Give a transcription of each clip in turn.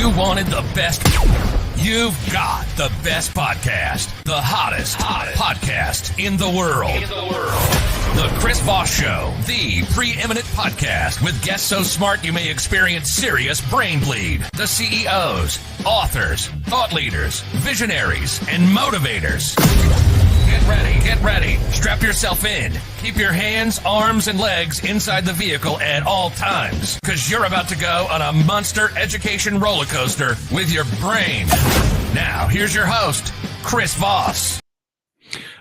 You wanted the best. You've got the best podcast, the hottest podcast in the world. The Chris Voss Show, the preeminent podcast with guests so smart you may experience serious brain bleed. The CEOs, authors, thought leaders, visionaries, and motivators. Get ready. Strap yourself in. Keep your hands, arms, and legs inside the vehicle at all times, because you're about to go on a monster education roller coaster with your brain. Now, here's your host, Chris Voss.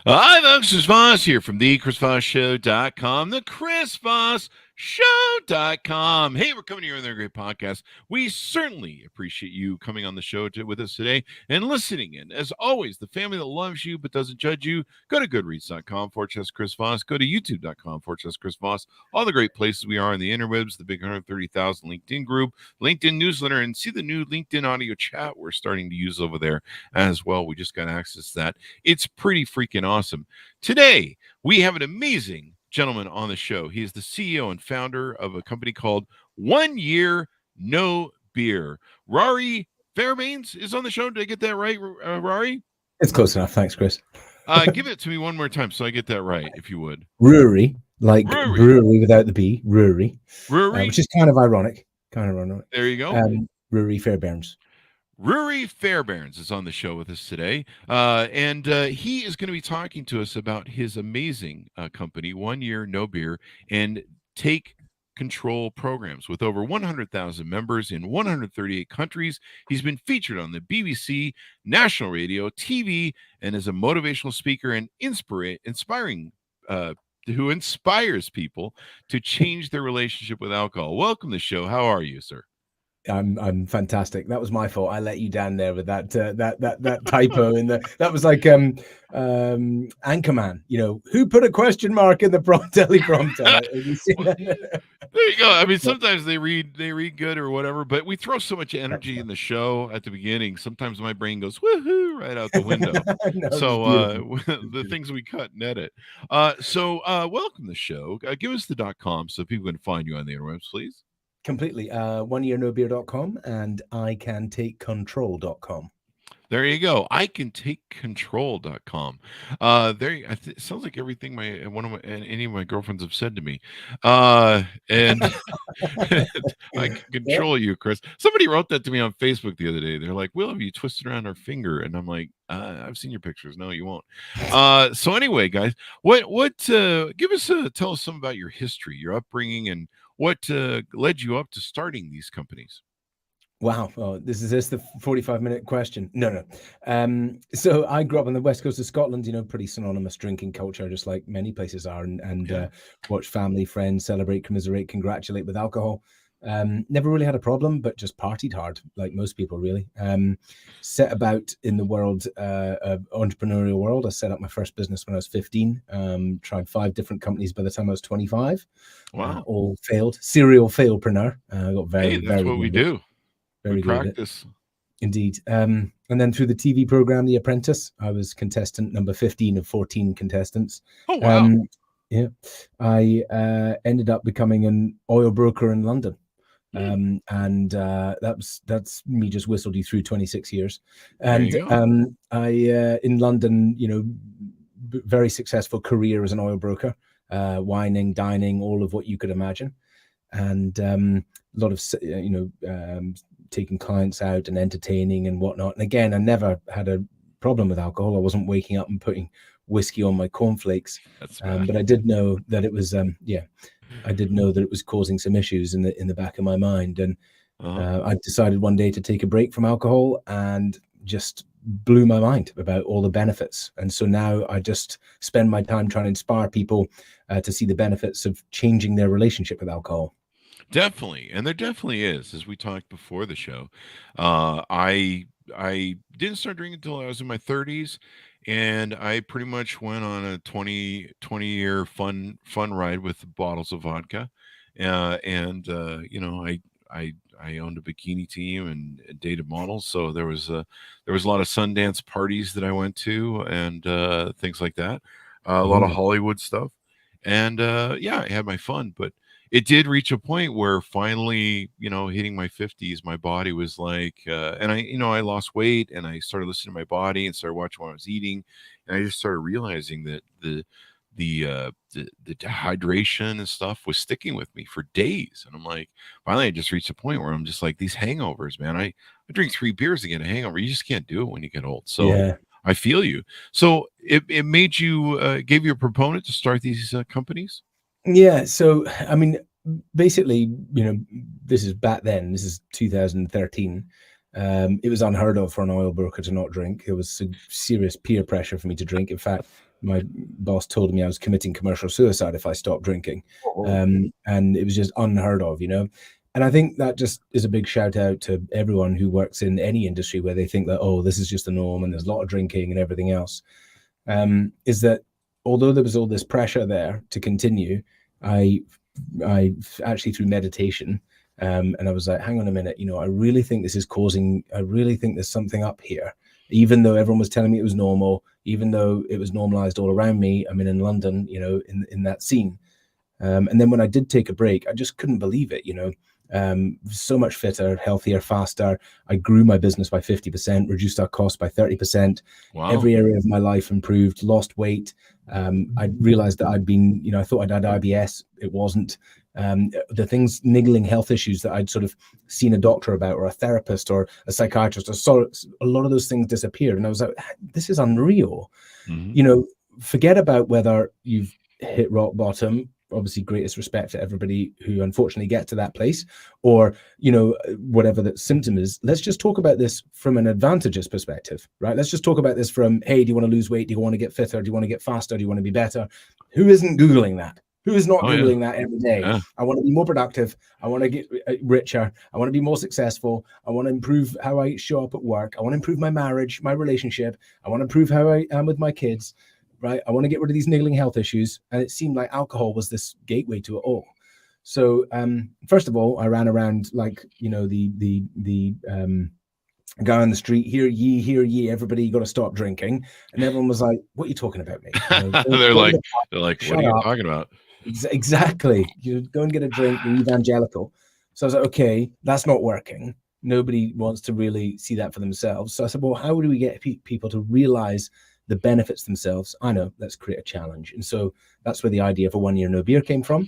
Hi, folks. Chris Voss here from the ChrisVossShow.com, the ChrisVossShow.com. Hey, we're coming to you with a great podcast. We certainly appreciate you coming on the show with us today and listening in. As always, the family that loves you but doesn't judge you, go to goodreads.com/Chris Voss. Go to youtube.com/Chris Voss. All the great places we are in the interwebs, the big 130,000 LinkedIn group, LinkedIn newsletter, and see the new LinkedIn audio chat we're starting to use over there as well. We just got access to that. It's pretty freaking awesome. Today, we have an amazing gentleman on the show. He is the CEO and founder of a company called 1 Year No Beer. Ruari Fairbairns is on the show. Did I get that right, Ruari? It's close enough. Thanks, Chris. Give it to me one more time so I get that right, if you would. Ruari, like brewery without the B. Ruari, which is kind of ironic. There you go. Ruari Fairbairns. Ruari Fairbairns is on the show with us today, and he is going to be talking to us about his amazing company, 1 Year No Beer, and Take Control programs. With over 100,000 members in 138 countries, he's been featured on the BBC, national radio, TV, and is a motivational speaker and inspiring who inspires people to change their relationship with alcohol. Welcome to the show. How are you, sir? I'm fantastic. That was my fault. I let you down there with that typo in the. That was like Anchorman. You know, who put a question mark in the teleprompter? There you go. I mean, sometimes they read good or whatever, but we throw so much energy in the show at the beginning. Sometimes my brain goes woohoo right out the window. No, so the things we cut and edit. So welcome to the show. Give us the .com so people can find you on the interwebs, please. Completely. 1yearnobeer.com and icantakecontrol.com. There you go. icantakecontrol.com. It sounds like everything any of my girlfriends have said to me. And I can control you, Chris. Somebody wrote that to me on Facebook the other day. They're like, "Will, have you twisted around our finger?" And I'm like, "I've seen your pictures. No, you won't." So anyway, guys, tell us some about your history, your upbringing, and what led you up to starting these companies. Wow. Oh, this is the 45-minute question. No. So I grew up on the west coast of Scotland, pretty synonymous drinking culture, just like many places are, and watch family, friends celebrate, commiserate, congratulate with alcohol. Never really had a problem, but just partied hard, like most people, really. Set about in the world, entrepreneurial world. I set up my first business when I was 15, tried 5 different companies by the time I was 25. Wow. All failed. Serial failpreneur. I got very that's what we do. Very good practice. Indeed. And then through the TV program, The Apprentice, I was contestant number 15 of 14 contestants. Oh, wow. I ended up becoming an oil broker in London. And that's me just whistled you through 26 years. And I in London, very successful career as an oil broker, wining, dining, all of what you could imagine. And a lot of, taking clients out and entertaining and whatnot. And again, I never had a problem with alcohol. I wasn't waking up and putting whiskey on my cornflakes. But I did know that it was, I did know that it was causing some issues in the back of my mind. And I decided one day to take a break from alcohol, and just blew my mind about all the benefits. And so now I just spend my time trying to inspire people to see the benefits of changing their relationship with alcohol. Definitely. And there definitely is, as we talked before the show. I didn't start drinking until I was in my 30s, and I pretty much went on a 20-year fun ride with bottles of vodka. I owned a bikini team and dated models, so there was a lot of Sundance parties that I went to, and things like that. A lot of Hollywood stuff, and I had my fun. But it did reach a point where finally, hitting my 50s, my body was like, and I lost weight, and I started listening to my body and started watching what I was eating. And I just started realizing that the dehydration and stuff was sticking with me for days. And I'm like, finally, I just reached a point where I'm just like, these hangovers, man, I drink 3 beers to get a hangover. You just can't do it when you get old. So Yeah. I feel you. So it made you, gave you a proponent to start these companies? Yeah. So, I mean, basically, this is back then, this is 2013. It was unheard of for an oil broker to not drink. There was serious peer pressure for me to drink. In fact, my boss told me I was committing commercial suicide if I stopped drinking. And it was just unheard of, And I think that just is a big shout out to everyone who works in any industry where they think that, oh, this is just the norm and there's a lot of drinking and everything else. Is that although there was all this pressure there to continue, I actually, through meditation, and I was like, hang on a minute, I really think this is I really think there's something up here. Even though everyone was telling me it was normal, even though it was normalized all around me, I mean, in London, in that scene. And then when I did take a break, I just couldn't believe it, so much fitter, healthier, faster. I grew my business by 50%, reduced our costs by 30%. Wow. Every area of my life improved, lost weight. I realized that I'd been, I thought I'd had IBS. It wasn't. The things, niggling health issues that I'd sort of seen a doctor about, or a therapist or a psychiatrist, a lot of those things disappeared. And I was like, this is unreal. Mm-hmm. Forget about whether you've hit rock bottom. Obviously, greatest respect to everybody who unfortunately get to that place, or whatever that symptom is. Let's just talk about this from an advantageous perspective, right? Let's just talk about this from, hey, do you want to lose weight? Do you want to get fitter? Do you want to get faster? Do you want to be better? Who isn't Googling that? Who is not Googling that every day? Yeah. I want to be more productive. I want to get richer. I want to be more successful. I want to improve how I show up at work. I want to improve my marriage, my relationship. I want to improve how I am with my kids. Right, I want to get rid of these niggling health issues, and it seemed like alcohol was this gateway to it all. So, first of all, I ran around like the guy on the street, hear ye, everybody, you got to stop drinking, and everyone was like, "What are you talking about, mate?" They're like, "What are you talking about?" Exactly. You go and get a drink. You're evangelical. So I was like, "Okay, that's not working. Nobody wants to really see that for themselves." So I said, "Well, how do we get people to realize the benefits themselves? I know, let's create a challenge." And so that's where the idea of a 1 year no beer came from.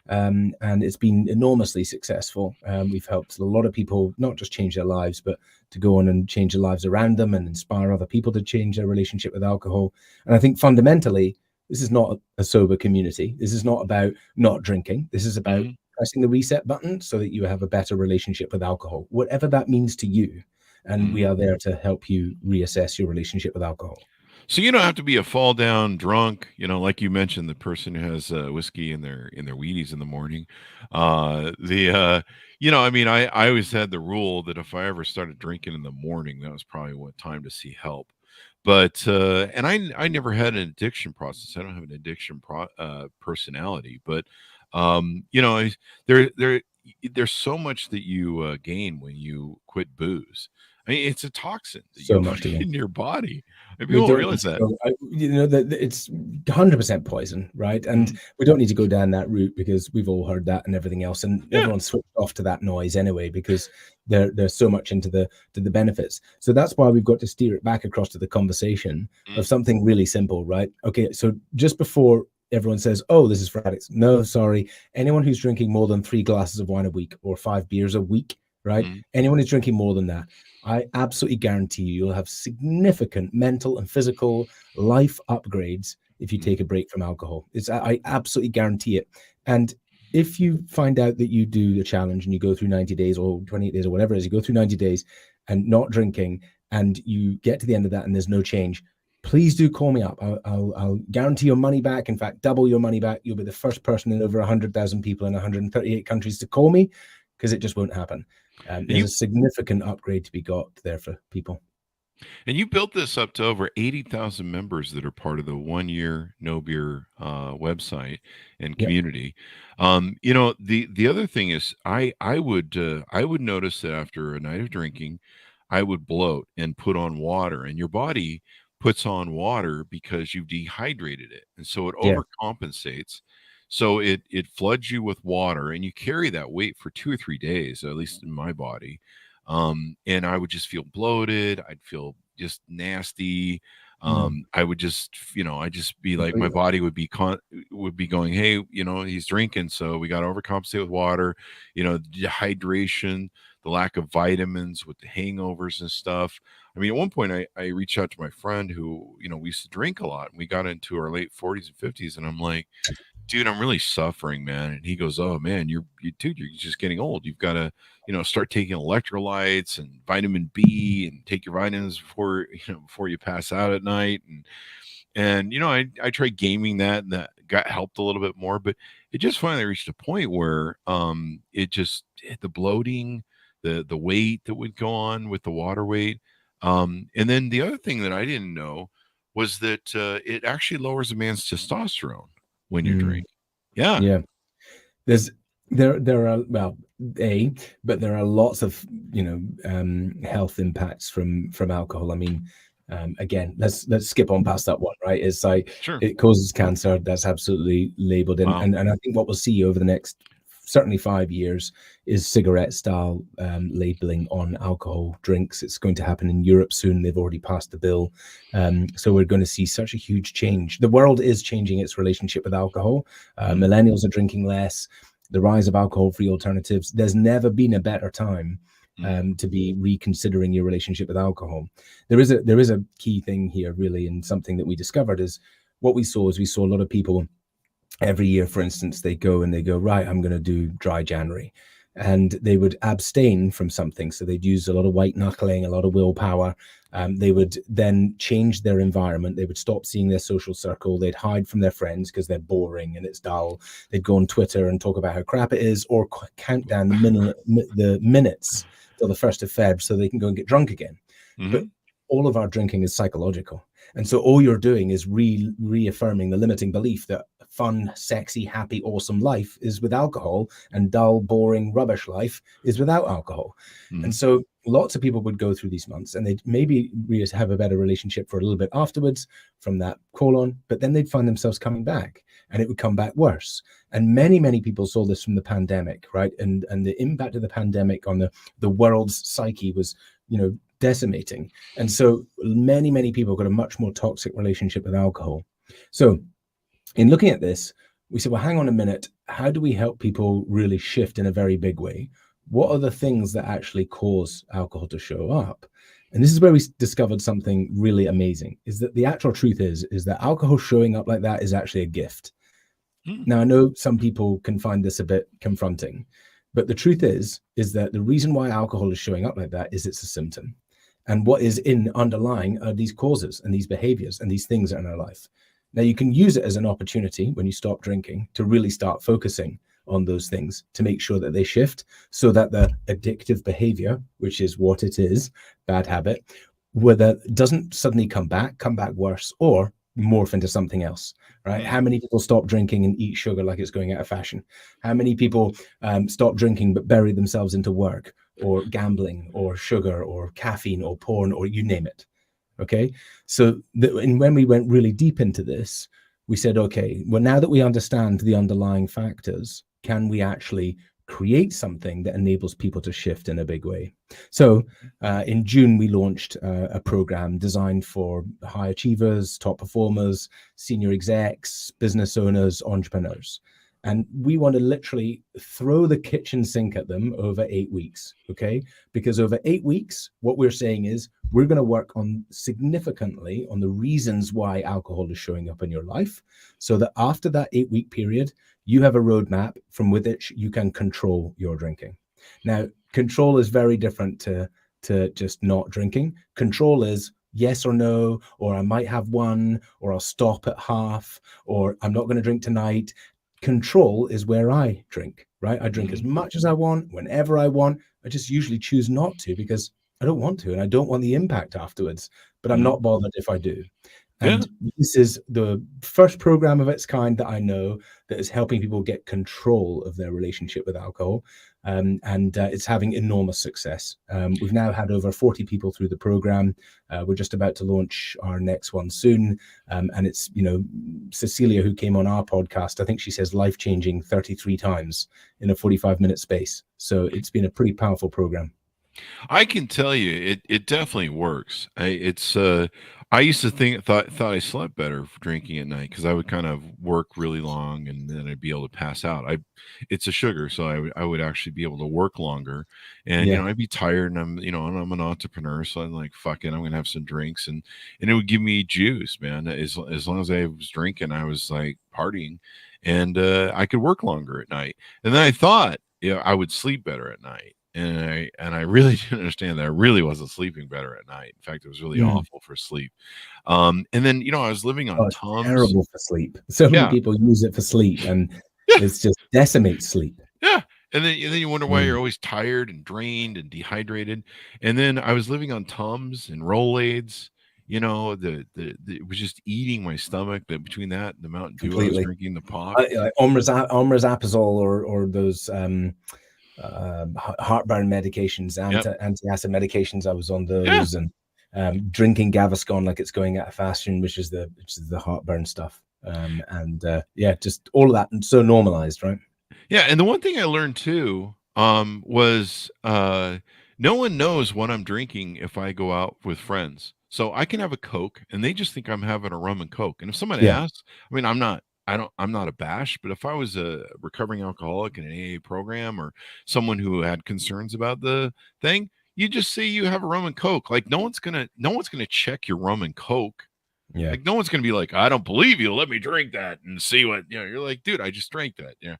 And it's been enormously successful. We've helped a lot of people not just change their lives, but to go on and change the lives around them and inspire other people to change their relationship with alcohol. And I think fundamentally, this is not a sober community. This is not about not drinking. This is about pressing the reset button so that you have a better relationship with alcohol, whatever that means to you. And we are there to help you reassess your relationship with alcohol. So you don't have to be a fall down drunk, like you mentioned, the person who has whiskey in their Wheaties in the morning. I always had the rule that if I ever started drinking in the morning, that was probably what time to see help. But and I never had an addiction process. I don't have an addiction personality, but there's so much that you gain when you quit booze. I mean, it's a toxin that So you much put to in your body. People don't realize that. That it's 100% poison, right? And we don't need to go down that route because we've all heard that and everything else, and everyone's switched off to that noise anyway because they're so much into the benefits. So that's why we've got to steer it back across to the conversation of something really simple, right? Okay, so just before everyone says, "Oh, this is for addicts," no, sorry. Anyone who's drinking more than 3 glasses of wine a week or 5 beers a week, right? Anyone who's drinking more than that, I absolutely guarantee you'll have significant mental and physical life upgrades if you take a break from alcohol. I absolutely guarantee it. And if you find out that you do the challenge and you go through 90 days or 28 days or whatever it is, you go through 90 days and not drinking, and you get to the end of that and there's no change, please do call me up. I'll guarantee your money back. In fact, double your money back. You'll be the first person in over 100,000 people in 138 countries to call me, because it just won't happen. There's a significant upgrade to be got there for people. And you built this up to over 80,000 members that are part of the 1 year no beer website and community. The other thing is I would notice that after a night of drinking, I would bloat and put on water, and your body puts on water because you've dehydrated it. And so it overcompensates. So it floods you with water, and you carry that weight for 2 or 3 days, at least in my body. And I would just feel bloated. I'd feel just nasty. I would just, I'd just be like, my body would be going, hey, he's drinking, so we got to overcompensate with water, dehydration, the lack of vitamins with the hangovers and stuff. I mean, at one point I reached out to my friend who, we used to drink a lot, and we got into our late 40s and 50s, and I'm like, dude, I'm really suffering, man. And he goes, oh man, you're just getting old. You've got to, start taking electrolytes and vitamin B and take your vitamins before you pass out at night. And I tried gaming that, and that got helped a little bit more, but it just finally reached a point where the bloating, the weight that would go on with the water weight. And then the other thing that I didn't know was that it actually lowers a man's testosterone when you drink. Yeah. There are but there are lots of health impacts from alcohol. I mean, again, let's skip on past that one, right? It's like, sure, it causes cancer. That's absolutely labeled in. Wow. And I think what we'll see over the next certainly 5 years is cigarette style labeling on alcohol drinks. It's going to happen in Europe soon. They've already passed the bill. So we're going to see such a huge change. The world is changing its relationship with alcohol. Millennials are drinking less. The rise of alcohol-free alternatives. There's never been a better time to be reconsidering your relationship with alcohol. There is a key thing here, really, and something that we discovered is what we saw a lot of people every year, for instance, they go, right, I'm going to do dry January. And they would abstain from something. So they'd use a lot of white knuckling, a lot of willpower. They would then change their environment. They would stop seeing their social circle. They'd hide from their friends because they're boring and it's dull. They'd go on Twitter and talk about how crap it is, or count down the minutes till the 1st of Feb so they can go and get drunk again. But all of our drinking is psychological. And so all you're doing is reaffirming the limiting belief that fun, sexy, happy, awesome life is with alcohol, and dull, boring, rubbish life is without alcohol. And so lots of people would go through these months, and they'd maybe have a better relationship for a little bit afterwards from that colon, but then they'd find themselves coming back, and it would come back worse. And many, many people saw this from the pandemic, right? And the impact of the pandemic on the world's psyche was, decimating. And so many, many people got a much more toxic relationship with alcohol. So in looking at this, we said, well, hang on a minute. How do we help people really shift in a very big way? What are the things that actually cause alcohol to show up? And this is where we discovered something really amazing, is that the actual truth is that alcohol showing up like that is actually a gift. Now, I know some people can find this a bit confronting, but the truth is that the reason why alcohol is showing up like that is it's a symptom. And what is underlying are these causes and these behaviors and these things in our life. Now, you can use it as an opportunity when you stop drinking to really start focusing on those things to make sure that they shift, so that the addictive behavior, which is what it is, bad habit, whether it doesn't suddenly come back worse, or morph into something else, right? How many people stop drinking and eat sugar like it's going out of fashion? How many people stop drinking but bury themselves into work or gambling or sugar or caffeine or porn or you name it? Okay, so and when we went really deep into this, we said, okay, well, now that we understand the underlying factors, can we actually create something that enables people to shift in a big way? So in June, we launched a program designed for high achievers, top performers, senior execs, business owners, entrepreneurs. And we want to literally throw the kitchen sink at them over 8 weeks, okay? Because over 8 weeks, what we're saying is we're going to work on significantly on the reasons why alcohol is showing up in your life, so that after that 8-week period, you have a roadmap from which you can control your drinking. Now, control is very different to just not drinking. Control is yes or no, or I might have one, or I'll stop at half, or I'm not going to drink tonight. Control is where I drink, right? I drink as much as I want, whenever I want. I just usually choose not to because I don't want to, and I don't want the impact afterwards, but I'm not bothered if I do. And this is the first program of its kind that I know that is helping people get control of their relationship with alcohol. and it's having enormous success. We've now had over 40 people through the program. We're just about to launch our next one soon. And it's, Cecilia, who came on our podcast, I think she says life-changing 33 times in a 45-minute space. So it's been a pretty powerful program. I can tell you, it definitely works. I used to thought I slept better for drinking at night because I would kind of work really long and then I'd be able to pass out. It's a sugar, so I would actually be able to work longer, and I'd be tired, and I'm an entrepreneur, so I'm like, fuck it, I'm gonna have some drinks, and it would give me juice, man. As long as I was drinking, I was like partying, and I could work longer at night. And then I thought, I would sleep better at night. And I really didn't understand that I really wasn't sleeping better at night. In fact, it was really awful for sleep. And then I was living on Tums. Terrible for sleep. So many people use it for sleep, and it's just decimates sleep. Yeah. And then you wonder why you're always tired and drained and dehydrated. And then I was living on Tums and Rolaids. It was just eating my stomach. That between that and the Mountain Dew, I was drinking the pop. Like omeprazole or those heartburn medications, anti-acid medications. I was on those, and drinking Gaviscon like it's going out of fashion, which is the heartburn stuff. Just all of that, and so normalized, right? Yeah, and the one thing I learned too was no one knows what I'm drinking if I go out with friends. So I can have a Coke, and they just think I'm having a rum and Coke. And if somebody asks, I mean, I'm not abashed, but if I was a recovering alcoholic in an AA program or someone who had concerns about the thing, you just say you have a rum and Coke. Like no one's gonna check your rum and Coke. Yeah. Like no one's gonna be like, I don't believe you. Let me drink that and see what you're like, dude, I just drank that. Yeah.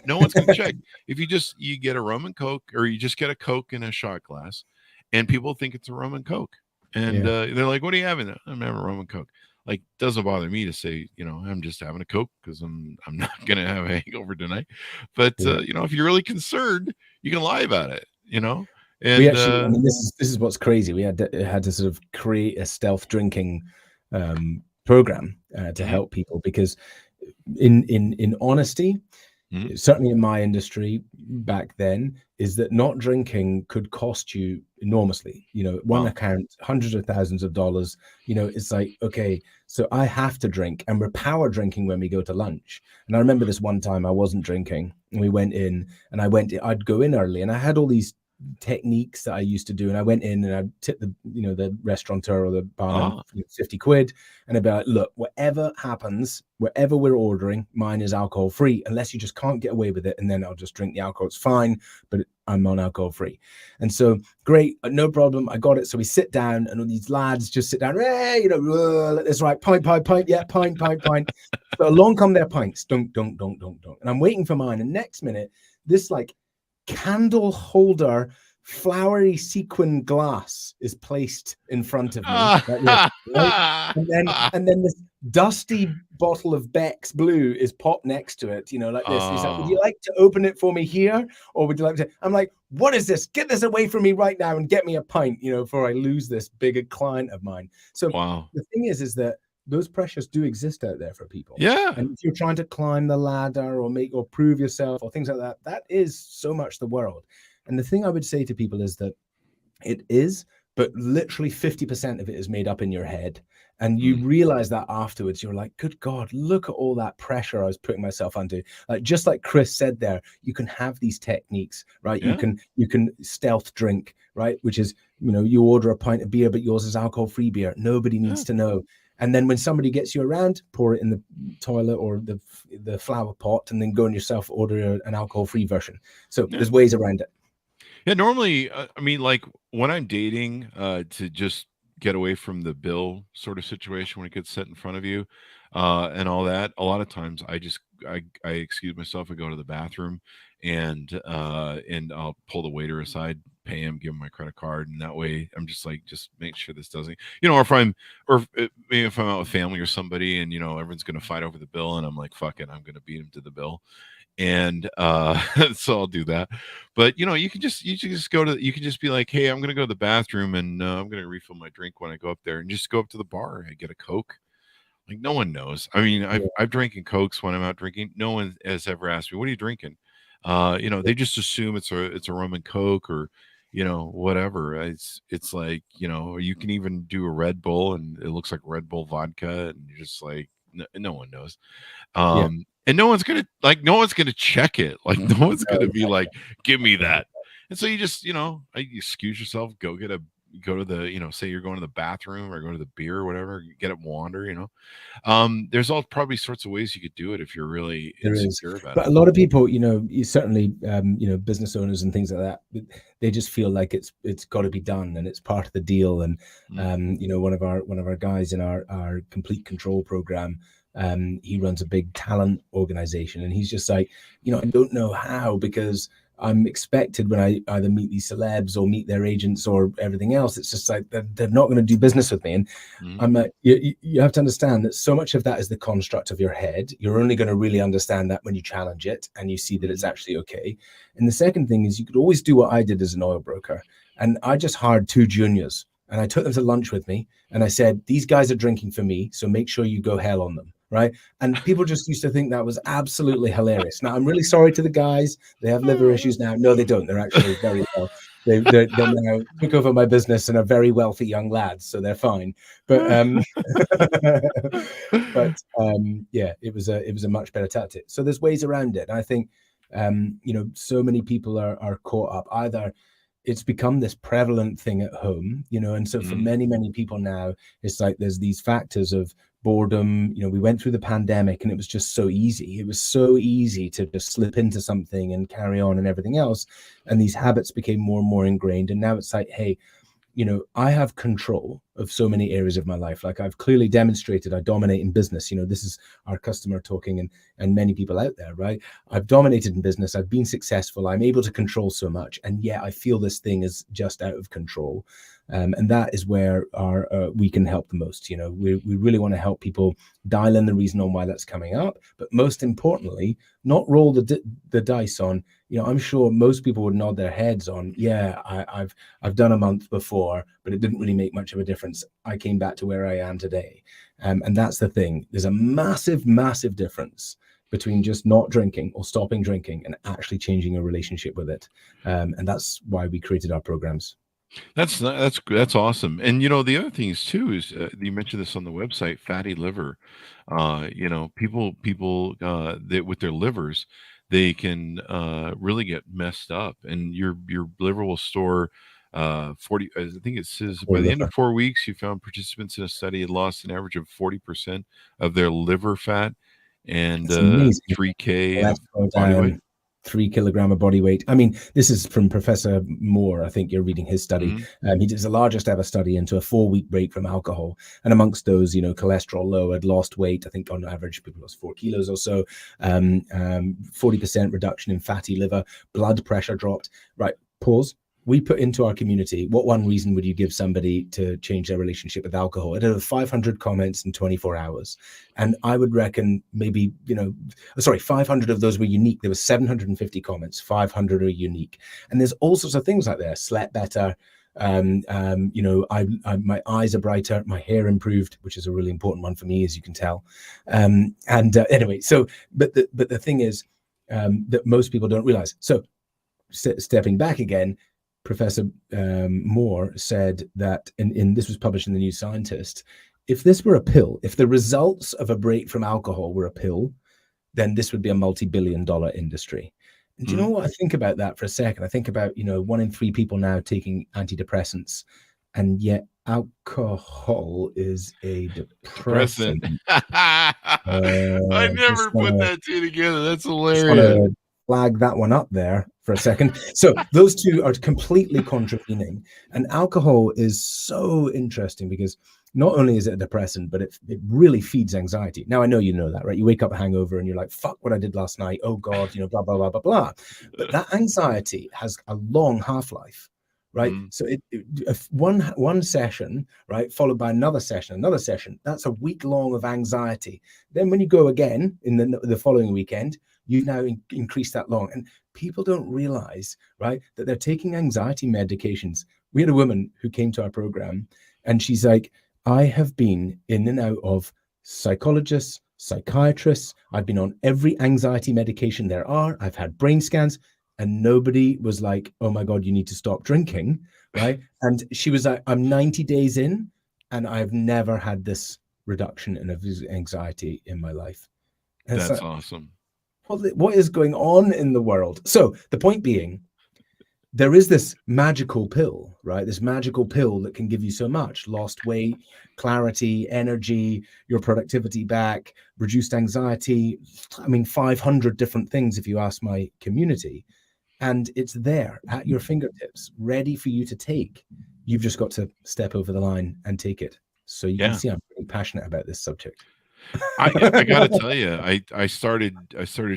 No one's gonna check. If you get a rum and Coke, or you just get a Coke in a shot glass, and people think it's a rum and Coke. And they're like, what are you having? I'm having a rum and Coke. Like, doesn't bother me to say, I'm just having a Coke because I'm not going to have a hangover tonight. But, if you're really concerned, you can lie about it, And we actually, this is what's crazy. We had to sort of create a stealth drinking program to help people, because in honesty, certainly in my industry back then, is that not drinking could cost you enormously. One account, hundreds of thousands of dollars. It's like, okay, so I have to drink, and we're power drinking when we go to lunch. And I remember this one time I wasn't drinking, and we went in, and I'd go in early, and I had all these techniques that I used to do, and I went in and I tipped the restaurateur or the barman 50 quid, and I'd be like, look, whatever happens, wherever we're ordering, mine is alcohol free, unless you just can't get away with it, and then I'll just drink the alcohol. It's fine, but I'm on alcohol free. And so great, no problem, I got it. So we sit down, and all these lads just sit down, hey, that's right, pint, yeah, pint. So along come their pints, dunk, and I'm waiting for mine, and next minute this like candle holder flowery sequin glass is placed in front of me, right? and then this dusty bottle of Beck's Blue is popped next to it, like this. He's like, would you like to open it for me here, or would you like to? I'm like, what is this? Get this away from me right now and get me a pint, before I lose this bigger client of mine. So the thing is that those pressures do exist out there for people. Yeah. And if you're trying to climb the ladder or prove yourself or things like that, that is so much the world. And the thing I would say to people is that it is, but literally 50% of it is made up in your head. And you realize that afterwards, you're like, good God, look at all that pressure I was putting myself under. Like, just like Chris said there, you can have these techniques, right? Yeah. You can stealth drink, right? Which is, you order a pint of beer, but yours is alcohol-free beer. Nobody needs to know. And then when somebody gets you around, pour it in the toilet or the flower pot, and then go and yourself order an alcohol-free version. So there's ways around it. Yeah, normally, like when I'm dating, to just get away from the bill sort of situation when it gets set in front of you, and all that, a lot of times I excuse myself, I go to the bathroom, and I'll pull the waiter aside, pay him, give him my credit card, and that way I'm just like, just make sure this doesn't, or if I'm out with family or somebody, and everyone's gonna fight over the bill, and I'm like, fuck it, I'm gonna beat him to the bill. And so I'll do that. But you can just be like, hey, I'm gonna go to the bathroom, and I'm gonna refill my drink when I go up there, and just go up to the bar and get a Coke. Like, no one knows. I mean, I've drinking Cokes when I'm out drinking. No one has ever asked me, what are you drinking? they just assume it's a rum and coke or, whatever. It's like, you can even do a Red Bull and it looks like Red Bull vodka, and you're just like, no one knows. And no one's gonna check it. Like, no one's gonna be like, give me that. And so you just, you excuse yourself, go to the, say you're going to the bathroom or go to the beer or whatever, get up, wander, there's all probably sorts of ways you could do it if you're really insecure about it. But a lot of people, certainly, business owners and things like that, they just feel like it's got to be done and it's part of the deal. And, one of our guys in our complete control program, he runs a big talent organization, and he's just like, I don't know how, because I'm expected when I either meet these celebs or meet their agents or everything else, it's just like they're not going to do business with me. And I'm like, you have to understand that so much of that is the construct of your head. You're only going to really understand that when you challenge it and you see that it's actually okay. And the second thing is, you could always do what I did as an oil broker. And I just hired 2 juniors and I took them to lunch with me. And I said, these guys are drinking for me, so make sure you go hell on them. Right. And people just used to think that was absolutely hilarious. Now, I'm really sorry to the guys. They have liver issues now. No, they don't. They're actually very well. They now took over my business and are very wealthy young lads, so they're fine. But it was a much better tactic. So there's ways around it. And I think so many people are caught up. Either it's become this prevalent thing at home, and so for many people now, it's like there's these factors of boredom. We went through the pandemic and it was just so easy. It was so easy to just slip into something and carry on and everything else. And these habits became more and more ingrained. And now it's like, hey, I have control of so many areas of my life. Like, I've clearly demonstrated I dominate in business. This is our customer talking, and many people out there, right? I've dominated in business. I've been successful. I'm able to control so much. And yet I feel this thing is just out of control. And that is where we can help the most. We really want to help people dial in the reason on why that's coming up, but most importantly, not roll the dice on. I'm sure most people would nod their heads on, I've done a month before, but it didn't really make much of a difference. I came back to where I am today, and that's the thing. There's a massive difference between just not drinking or stopping drinking and actually changing a relationship with it, and that's why we created our programs. That's awesome. And the other thing is too is you mentioned this on the website, fatty liver. People that with their livers, they can really get messed up, and your liver will store 40. I think it says by the end of 4 weeks, you found participants in a study had lost an average of 40% of their liver fat and 3K of body weight. 3 kilogram of body weight. I mean, this is from Professor Moore. I think you're reading his study. He did the largest ever study into a 4-week break from alcohol. And amongst those, cholesterol lowered, lost weight. I think on average, people lost 4 kilos or so. 40% reduction in fatty liver, blood pressure dropped. Right. Pause. We put into our community, what one reason would you give somebody to change their relationship with alcohol? It had 500 comments in 24 hours. And I would reckon maybe, 500 of those were unique. There was 750 comments, 500 are unique. And there's all sorts of things like there. Slept better. My eyes are brighter, my hair improved, which is a really important one for me, as you can tell. Anyway, so, but the thing is that most people don't realize. So stepping back again, Professor Moore said that, and this was published in the New Scientist, if this were a pill, if the results of a break from alcohol were a pill, then this would be a multi-billion-dollar industry. And do you know what I think about that for a second? I think about, 1 in 3 people now taking antidepressants, and yet alcohol is a depressant. I never put that two together. That's hilarious. Flag that one up there for a second. So those two are completely contravening. And alcohol is so interesting because not only is it a depressant, but it really feeds anxiety. Now, I know you know that, right? You wake up hangover and you're like, fuck what I did last night. Oh God, blah, blah, blah, blah, blah. But that anxiety has a long half-life, right? So one session, right, followed by another session, that's a week long of anxiety. Then when you go again in the following weekend, you've now increased that long. And people don't realize, right, that they're taking anxiety medications. We had a woman who came to our program and she's like, I have been in and out of psychologists, psychiatrists. I've been on every anxiety medication there are. I've had brain scans, and nobody was like, oh my God, you need to stop drinking, right? And she was like, I'm 90 days in, and I've never had this reduction in anxiety in my life. And That's awesome. What is going on in the world? So the point being, there is this magical pill, right? This magical pill that can give you so much: lost weight, clarity, energy, your productivity back, reduced anxiety. I mean, 500 different things if you ask my community. And it's there at your fingertips, ready for you to take. You've just got to step over the line and take it. So you can see I'm pretty passionate about this subject. I got to tell you, I started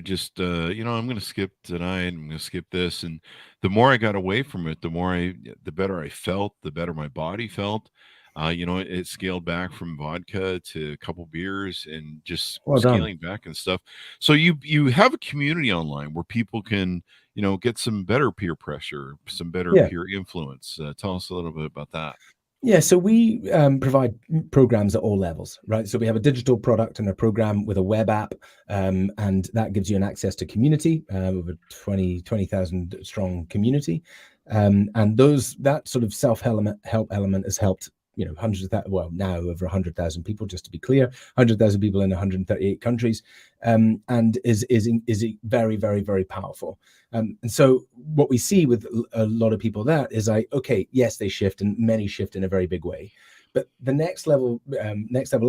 just, I'm going to skip tonight. I'm going to skip this. And the more I got away from it, the better I felt, the better my body felt. It scaled back from vodka to a couple beers and just scaling back and stuff. So you have a community online where people can, get some better peer pressure, some better peer influence. Tell us a little bit about that. Yeah, so we provide programs at all levels, right? So we have a digital product and a program with a web app, and that gives you an access to community, with a 20,000 strong community. And that sort of self-help element has helped, hundreds of that, well, now over 100,000 people, just to be clear, 100,000 people in 138 countries, and is very, very, very powerful. And so what we see with a lot of people that is like, okay, yes, they shift, and many shift in a very big way. But the next level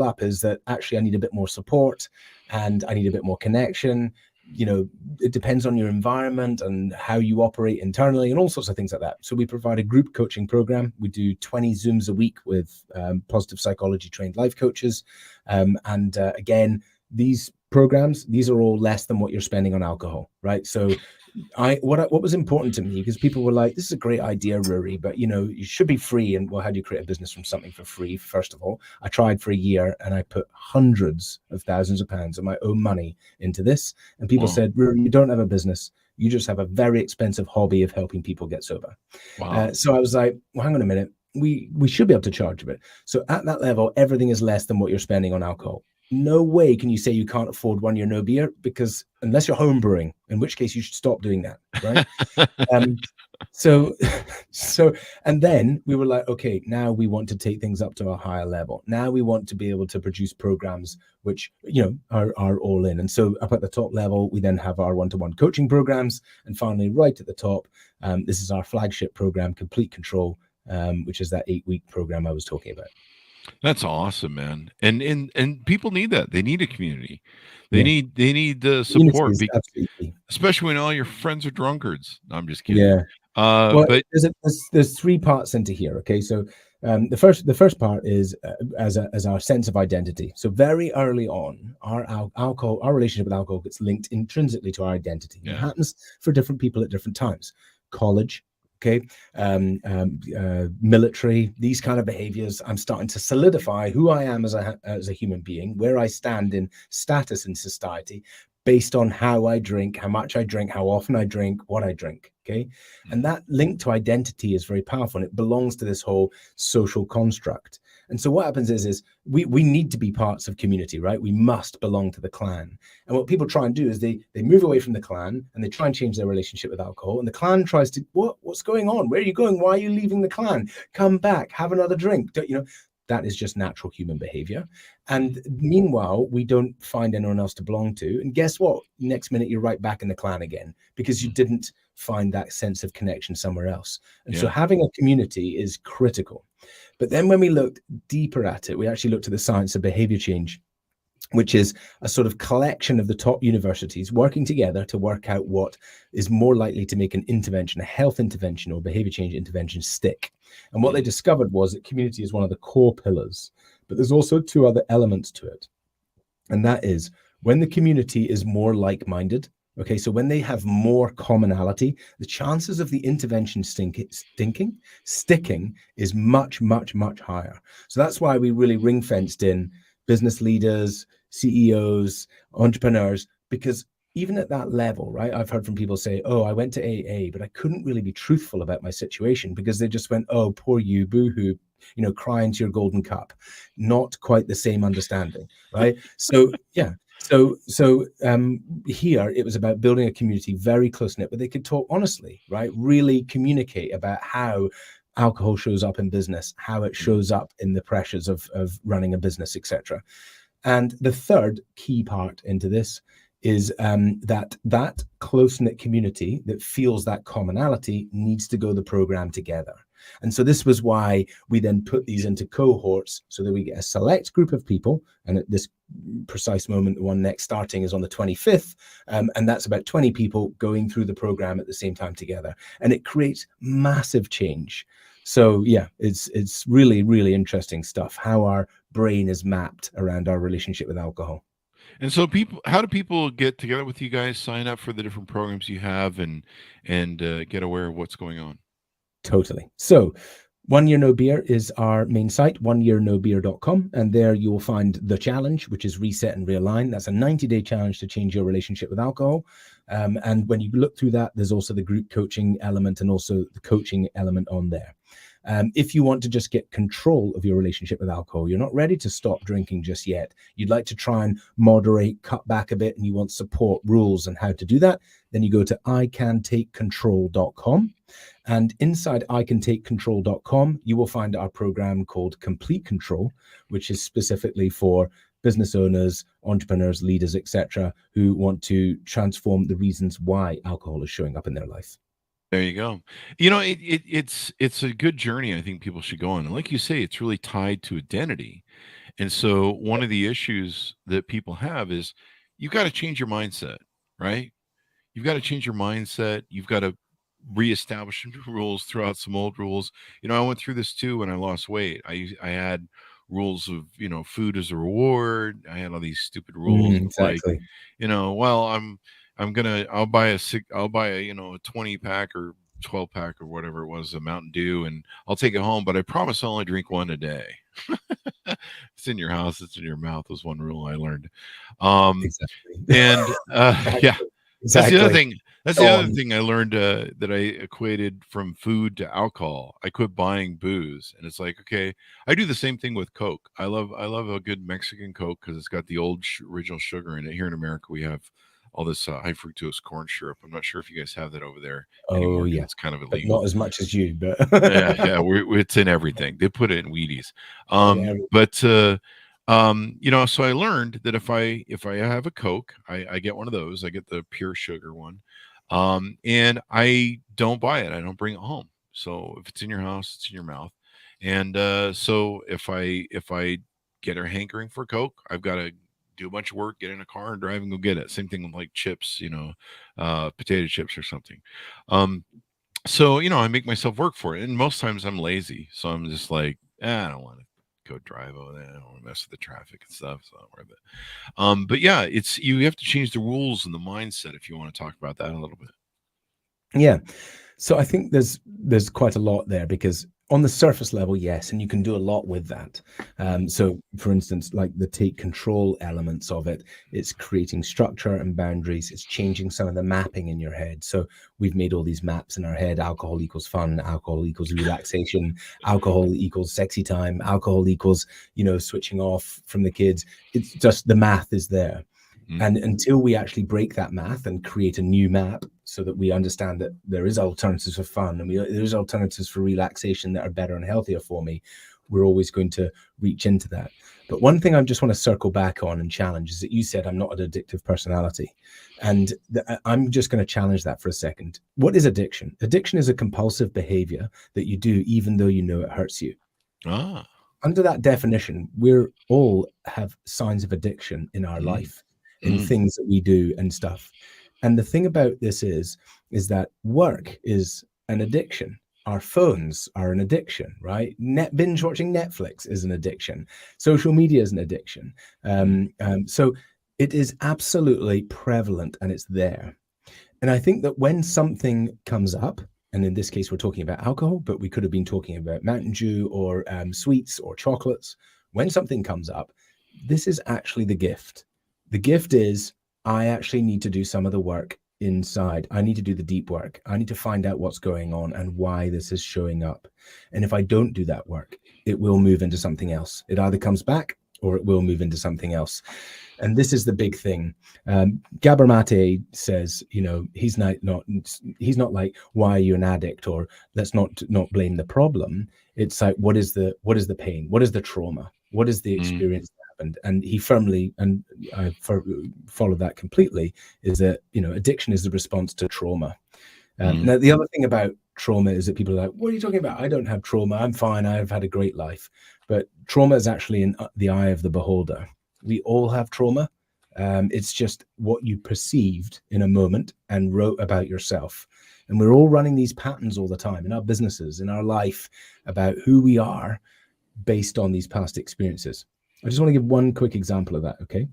up is that actually I need a bit more support, and I need a bit more connection. It depends on your environment and how you operate internally and all sorts of things like that. So we provide a group coaching program. We do 20 Zooms a week with positive psychology trained life coaches. Again, these programs, these are all less than what you're spending on alcohol, right? So what was important to me, because people were like, this is a great idea, Ruari, but you should be free. And well, how do you create a business from something for free? First of all, I tried for a year and I put hundreds of thousands of pounds of my own money into this. And people said, Ruari, you don't have a business. You just have a very expensive hobby of helping people get sober. Wow. So I was like, well, hang on a minute. We should be able to charge a bit. So at that level, everything is less than what you're spending on alcohol. No way can you say you can't afford 1 year no beer, because unless you're home brewing, in which case you should stop doing that, right? And then we were like, okay, now we want to take things up to a higher level. Now we want to be able to produce programs which are all in. And so up at the top level, we then have our one-to-one coaching programs, and finally, right at the top, this is our flagship program, Complete Control, which is that 8-week program I was talking about. That's awesome, man. And people need that. They need a community. They need the support, especially when all your friends are drunkards. No, I'm just kidding. Yeah. But there's 3 parts into here. Okay, so the first part is as our sense of identity. So very early on, our relationship with alcohol gets linked intrinsically to our identity. It happens for different people at different times. College. Okay, military, these kind of behaviors. I'm starting to solidify who I am as a human being, where I stand in status in society, based on how I drink, how much I drink, how often I drink, what I drink. Okay, and that link to identity is very powerful, and it belongs to this whole social construct. And so what happens is we need to be parts of community, right? We must belong to the clan. And what people try and do is they move away from the clan, and they try and change their relationship with alcohol. And the clan tries to, what's going on? Where are you going? Why are you leaving the clan? Come back, have another drink. That is just natural human behavior. And meanwhile, we don't find anyone else to belong to. And guess what? Next minute, you're right back in the clan again, because you didn't find that sense of connection somewhere else. And so having a community is critical. But then when we looked deeper at it, we actually looked at the science of behavior change, which is a sort of collection of the top universities working together to work out what is more likely to make an intervention, a health intervention or behavior change intervention, stick. And what they discovered was that community is one of the core pillars, but there's also 2 other elements to it. And that is when the community is more like-minded. Okay, so when they have more commonality, the chances of the intervention sticking is much, much, much higher. So that's why we really ring-fenced in business leaders, CEOs, entrepreneurs, because even at that level, right, I've heard from people say, oh, I went to AA, but I couldn't really be truthful about my situation, because they just went, oh, poor you, boo-hoo, cry into your golden cup. Not quite the same understanding, right? So, Here it was about building a community very close knit, but they could talk honestly, right? Really communicate about how alcohol shows up in business, how it shows up in the pressures of running a business, etc. And the third key part into this is that close-knit community that feels that commonality needs to go the program together. And so this was why we then put these into cohorts so that we get a select group of people. And at this precise moment, the one next starting is on the 25th. And that's about 20 people going through the program at the same time together. And it creates massive change. So yeah, it's really, really interesting stuff, how our brain is mapped around our relationship with alcohol. And so how do people get together with you guys, sign up for the different programs you have, and get aware of what's going on? Totally. So 1 Year No Beer is our main site, oneyearnobeer.com. And there you will find the challenge, which is Reset and Realign. That's a 90-day challenge to change your relationship with alcohol. And when you look through that, there's also the group coaching element and also the coaching element on there. If you want to just get control of your relationship with alcohol, you're not ready to stop drinking just yet, you'd like to try and moderate, cut back a bit, and you want support, rules, and how to do that, then you go to icantakecontrol.com. And inside icantakecontrol.com, you will find our program called Complete Control, which is specifically for business owners, entrepreneurs, leaders, etc., who want to transform the reasons why alcohol is showing up in their life. There you go. It's a good journey I think people should go on. And like you say, it's really tied to identity. And so one of the issues that people have is you've got to change your mindset, right? You've got to change your mindset. You've got to reestablish some rules, throw out some old rules. I went through this too when I lost weight. I had rules of, food as a reward. I had all these stupid rules. Exactly. I'll buy a 20 pack or 12 pack or whatever it was, a Mountain Dew, and I'll take it home, but I promise I'll only drink one a day. It's in your house, it's in your mouth was one rule I learned. Exactly. And yeah, exactly. That's the other thing. That's the other thing I learned, that I equated from food to alcohol. I quit buying booze, and it's like, okay, I do the same thing with Coke. I love a good Mexican Coke because it's got the old original sugar in it. Here in America, we have all this high fructose corn syrup. I'm not sure if you guys have that over there anymore. Yeah, it's kind of illegal. But not as much as you, but yeah, it's in everything. They put it in Wheaties. So I learned that if I have a Coke, I get one of those. I get the pure sugar one, and I don't buy it. I don't bring it home. So if it's in your house, it's in your mouth. And so if I get a hankering for Coke, I've got to do a bunch of work, get in a car and drive and go get it. Same thing with like chips, potato chips or something. So I make myself work for it. And most times I'm lazy. So I'm just like, I don't want to go drive over there. I don't want to mess with the traffic and stuff. So not worth it. But yeah, you have to change the rules and the mindset if you want to talk about that a little bit. Yeah. So I think there's quite a lot there, because on the surface level, yes, and you can do a lot with that. So for instance, like the take control elements of it, it's creating structure and boundaries. It's changing some of the mapping in your head. So we've made all these maps in our head. Alcohol equals fun. Alcohol equals relaxation. Alcohol equals sexy time. Alcohol equals, switching off from the kids. It's just the math is there. And until we actually break that math and create a new map so that we understand that there is alternatives for fun and there's alternatives for relaxation that are better and healthier for me, we're always going to reach into that. But one thing I just want to circle back on and challenge is that you said I'm not an addictive personality. And I'm just going to challenge that for a second. What is addiction? Addiction is a compulsive behavior that you do even though you know it hurts you. Under that definition, we're all have signs of addiction in our life. In things that we do and stuff. And the thing about this is that work is an addiction. Our phones are an addiction, right? Binge watching Netflix is an addiction. Social media is an addiction. So it is absolutely prevalent and it's there. And I think that when something comes up, and in this case, we're talking about alcohol, but we could have been talking about Mountain Dew or sweets or chocolates. When something comes up, this is actually the gift. The gift is I actually need to do some of the work inside. I need to do the deep work. I need to find out what's going on and why this is showing up. And if I don't do that work, it will move into something else. It either comes back or it will move into something else. And this is the big thing. Gabor Mate says, he's not like, why are you an addict, or let's not blame the problem. It's like, what is the pain? What is the trauma? What is the experience that happened? And he firmly, and I follow that completely, is that, addiction is the response to trauma. Now, the other thing about trauma is that people are like, what are you talking about? I don't have trauma. I'm fine. I've had a great life. But trauma is actually in the eye of the beholder. We all have trauma. It's just what you perceived in a moment and wrote about yourself. And we're all running these patterns all the time in our businesses, in our life, about who we are based on these past experiences. I just want to give one quick example of that, okay?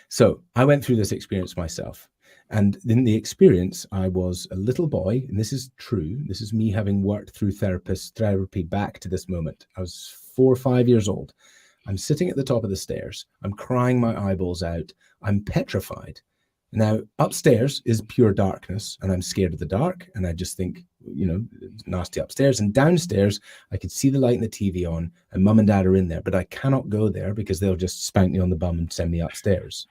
So I went through this experience myself. And in the experience, I was a little boy, and this is true. This is me having worked through therapy back to this moment. I was 4 or 5 years old. I'm sitting at the top of the stairs. I'm crying my eyeballs out. I'm petrified. Now, upstairs is pure darkness, and I'm scared of the dark. And I just think, it's nasty upstairs. And downstairs, I could see the light and the TV on, and mum and dad are in there. But I cannot go there because they'll just spank me on the bum and send me upstairs.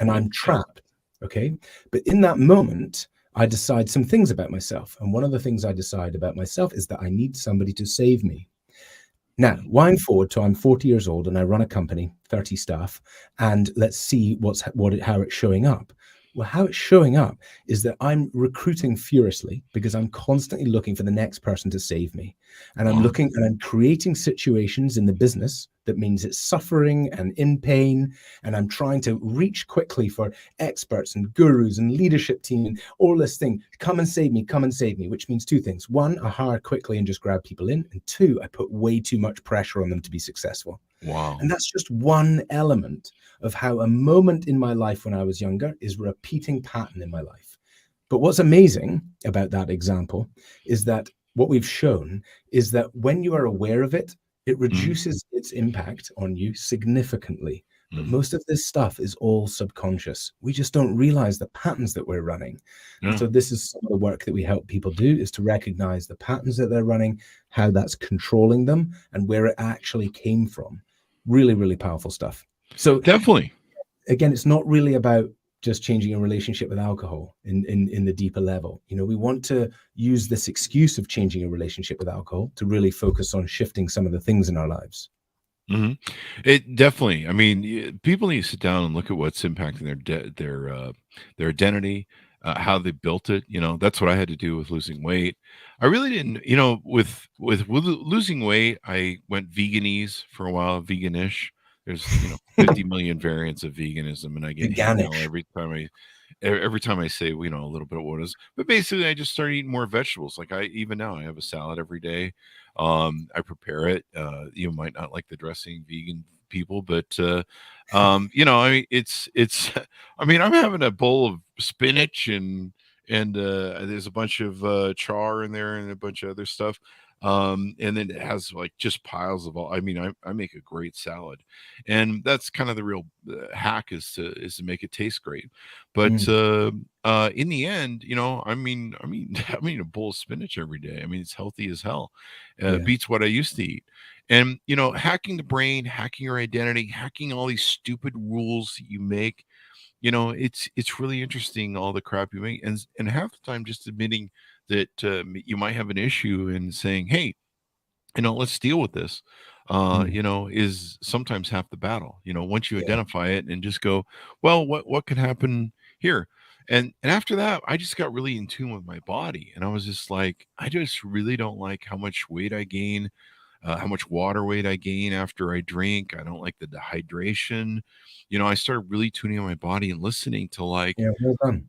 And I'm trapped, okay? But in that moment, I decide some things about myself. And one of the things I decide about myself is that I need somebody to save me. Now, wind forward to I'm 40 years old and I run a company, 30 staff, and let's see how it's showing up. Well, how it's showing up is that I'm recruiting furiously because I'm constantly looking for the next person to save me. And I'm looking and I'm creating situations in the business that means it's suffering and in pain. And I'm trying to reach quickly for experts and gurus and leadership team and all this thing. Come and save me, which means two things. One, I hire quickly and just grab people in. And two, I put way too much pressure on them to be successful. Wow. And that's just one element of how a moment in my life when I was younger is a repeating pattern in my life. But what's amazing about that example is that what we've shown is that when you are aware of it, it reduces its impact on you significantly. But most of this stuff is all subconscious. We just don't realize the patterns that we're running. And so this is some of the work that we help people do, is to recognize the patterns that they're running, how that's controlling them, and where it actually came from. Really, really powerful stuff. So definitely, again, it's not really about just changing a relationship with alcohol in the deeper level. We want to use this excuse of changing a relationship with alcohol to really focus on shifting some of the things in our lives. It definitely, I mean, people need to sit down and look at what's impacting their identity, how they built it. That's what I had to do with losing weight. I really didn't, with losing weight, I went veganese for a while, veganish. There's 50 million variants of veganism, and I get hate every time I say a little bit of what it is. But basically, I just started eating more vegetables. Like even now I have a salad every day. I prepare it. You might not like the dressing, vegan people, but I mean, it's I mean, I'm having a bowl of spinach and there's a bunch of char in there and a bunch of other stuff. And then it has like just piles of all. I mean, I make a great salad, and that's kind of the real hack is to make it taste great. But in the end, I mean, I'm eating a bowl of spinach every day. I mean, it's healthy as hell. Beats what I used to eat. And hacking the brain, hacking your identity, hacking all these stupid rules that you make. It's really interesting, all the crap you make, and half the time just admitting that you might have an issue and saying, hey, let's deal with this, is sometimes half the battle. Once you identify it and just go, well, what could happen here? And after that, I just got really in tune with my body. And I was just like, I just really don't like how much weight I gain, how much water weight I gain after I drink. I don't like the dehydration. I started really tuning on my body and listening to like, well done.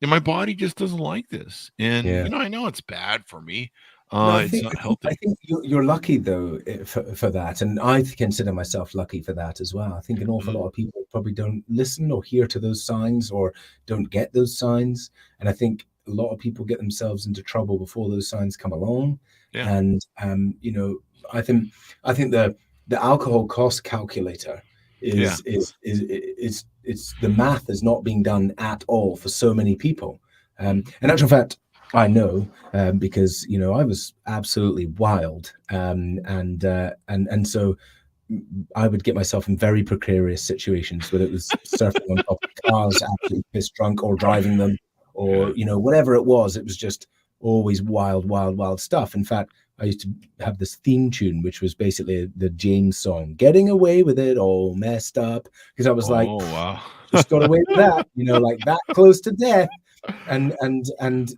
And my body just doesn't like this. And, I know it's bad for me. It's not healthy. I think you're lucky, though, for that. And I consider myself lucky for that as well. I think an awful lot of people probably don't listen or hear to those signs or don't get those signs. And I think a lot of people get themselves into trouble before those signs come along. Yeah. And, I think the alcohol cost calculator is the math is not being done at all for so many people. In actual fact, I know because I was absolutely wild, and so I would get myself in very precarious situations, whether it was surfing on top of cars, absolutely pissed drunk, or driving them, or whatever it was. It was just always wild, wild, wild stuff. In fact, I used to have this theme tune, which was basically the James song, "Getting Away with It, All Messed Up," because I was like, wow, just got away with that, like that close to death, and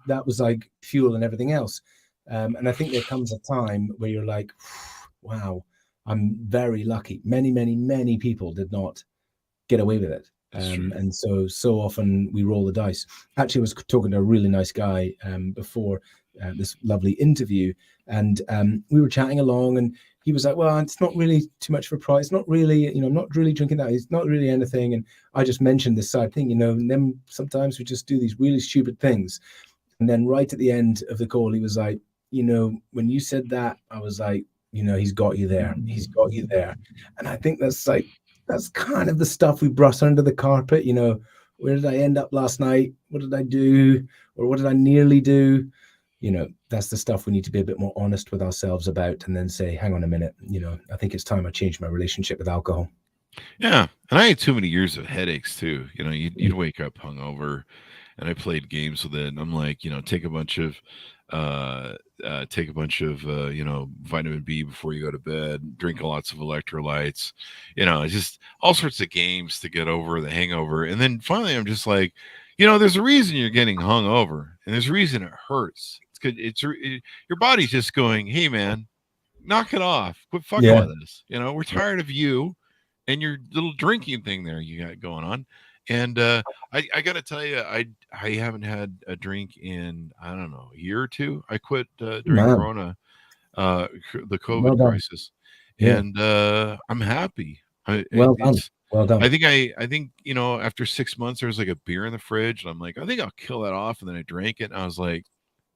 that was like fuel and everything else. And I think there comes a time where you're like, wow, I'm very lucky. Many, many, many people did not get away with it. And so often we roll the dice. Actually, I was talking to a really nice guy before this lovely interview, and we were chatting along, and he was like, well, it's not really too much of a prize. It's not really, I'm not really drinking that. It's not really anything. And I just mentioned this side thing, and then sometimes we just do these really stupid things. And then right at the end of the call, he was like, when you said that, I was like, he's got you there. He's got you there. And I think that's kind of the stuff we brush under the carpet. Where did I end up last night? What did I do? Or what did I nearly do? That's the stuff we need to be a bit more honest with ourselves about, and then say, hang on a minute, I think it's time I changed my relationship with alcohol. Yeah. And I had too many years of headaches too. You'd wake up hungover, and I played games with it. And I'm like, take a bunch of vitamin B before you go to bed, drink lots of electrolytes, just all sorts of games to get over the hangover. And then finally I'm just like, there's a reason you're getting hungover, and there's a reason it hurts. Your body's just going, hey man, knock it off, quit fucking with this. We're tired of you and your little drinking thing there you got going on. And I gotta tell you, I haven't had a drink in, I don't know, a year or two. I quit during Corona, the COVID crisis, and I'm happy. Well done. I think after 6 months there was like a beer in the fridge, and I'm like, I think I'll kill that off. And then I drank it, and I was like,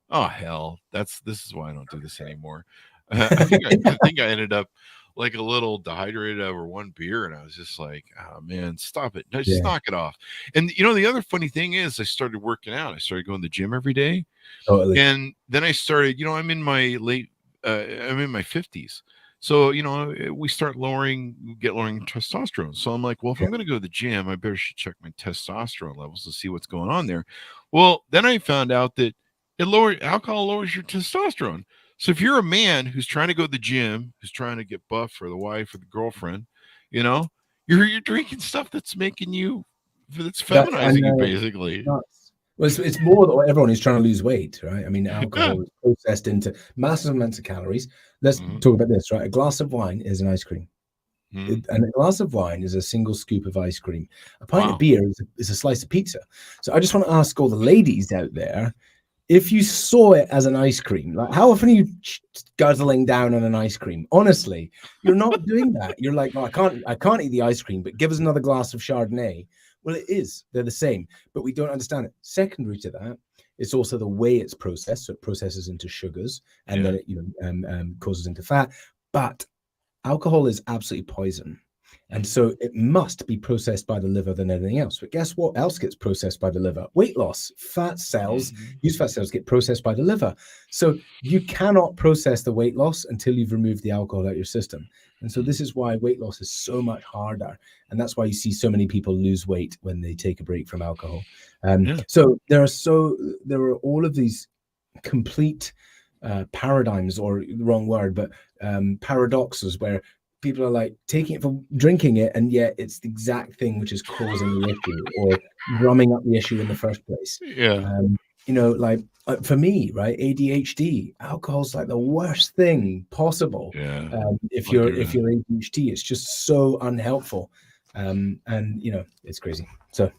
oh hell, this is why I don't do this anymore. I think I ended up like a little dehydrated over one beer, and I was just like, oh man, stop it. Just knock it off. And the other funny thing is, I started working out. I started going to the gym every day. Totally. And then I started, I'm in my I'm in my 50s. So, we start lowering testosterone. So I'm like, well, if I'm going to go to the gym, I better should check my testosterone levels to see what's going on there. Well, then I found out that alcohol lowers your testosterone. So if you're a man who's trying to go to the gym, who's trying to get buff for the wife or the girlfriend, you're drinking stuff that's making you, that's feminizing you basically. Well, it's more that everyone is trying to lose weight, right? I mean, alcohol is processed into massive amounts of calories. Let's talk about this, right? A glass of wine is an ice cream. And a glass of wine is a single scoop of ice cream. A pint of beer is a slice of pizza. So I just want to ask all the ladies out there, if you saw it as an ice cream, like how often are you guzzling down on an ice cream? Honestly, you're not doing that. You're like, I can't eat the ice cream, but give us another glass of Chardonnay. Well, it is. They're the same, but we don't understand it. Secondary to that, it's also the way it's processed. So it processes into sugars, and then it causes into fat. But alcohol is absolutely poison. And so it must be processed by the liver than anything else. But guess what else gets processed by the liver? Weight loss. Fat cells, used fat cells, get processed by the liver. So you cannot process the weight loss until you've removed the alcohol out of your system. And so this is why weight loss is so much harder. And that's why you see so many people lose weight when they take a break from alcohol. So there are all of these complete paradigms, or the wrong word, but paradoxes, where people are like taking it for drinking it, and yet it's the exact thing which is causing the issue or drumming up the issue in the first place. For me, right, ADHD, alcohol's like the worst thing possible. If you're ADHD, it's just so unhelpful, and it's crazy. So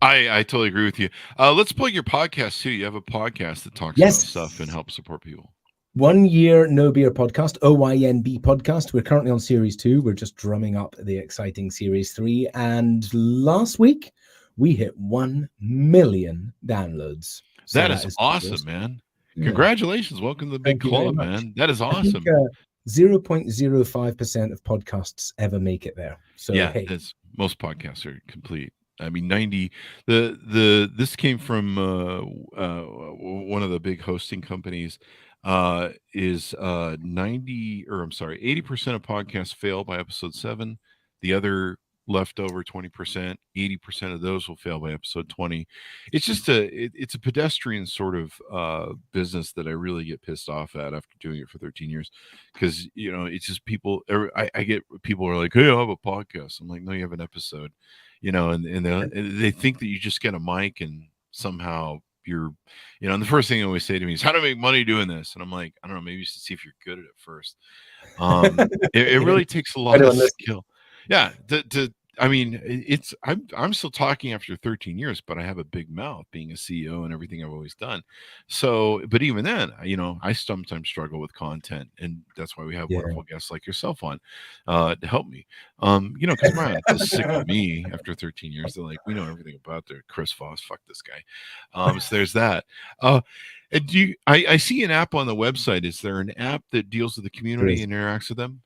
I totally agree with you. Let's plug your podcast too. You have a podcast that talks about stuff and helps support people. 1 year No Beer podcast, OYNB podcast. We're currently on series 2. We're just drumming up the exciting series 3. And last week we hit 1 million downloads. So that is awesome, man. Congratulations. Welcome to the big club, man. That is awesome. 0.05% of podcasts ever make it there. So most podcasts are complete. I mean, this came from one of the big hosting companies. is 80% of podcasts fail by episode 7. The other leftover 20%, 80% of those will fail by episode 20. It's just it's a pedestrian sort of business that I really get pissed off at after doing it for 13 years, because it's just people. I get people are like, hey, I have a podcast. I'm like, no, you have an episode, and they think that you just get a mic and somehow you're, and the first thing they always say to me is, how to make money doing this? And I'm like, I don't know, maybe you should see if you're good at it first. It really takes a lot of skill. Yeah. I'm still talking after 13 years, but I have a big mouth being a CEO and everything I've always done. So, but even then, I sometimes struggle with content, and that's why we have wonderful guests like yourself on to help me. Because my audience is sick of me after 13 years. They're like, we know everything about the Chris Voss. Fuck this guy. So there's that. And I see an app on the website. Is there an app that deals with the community and interacts with them?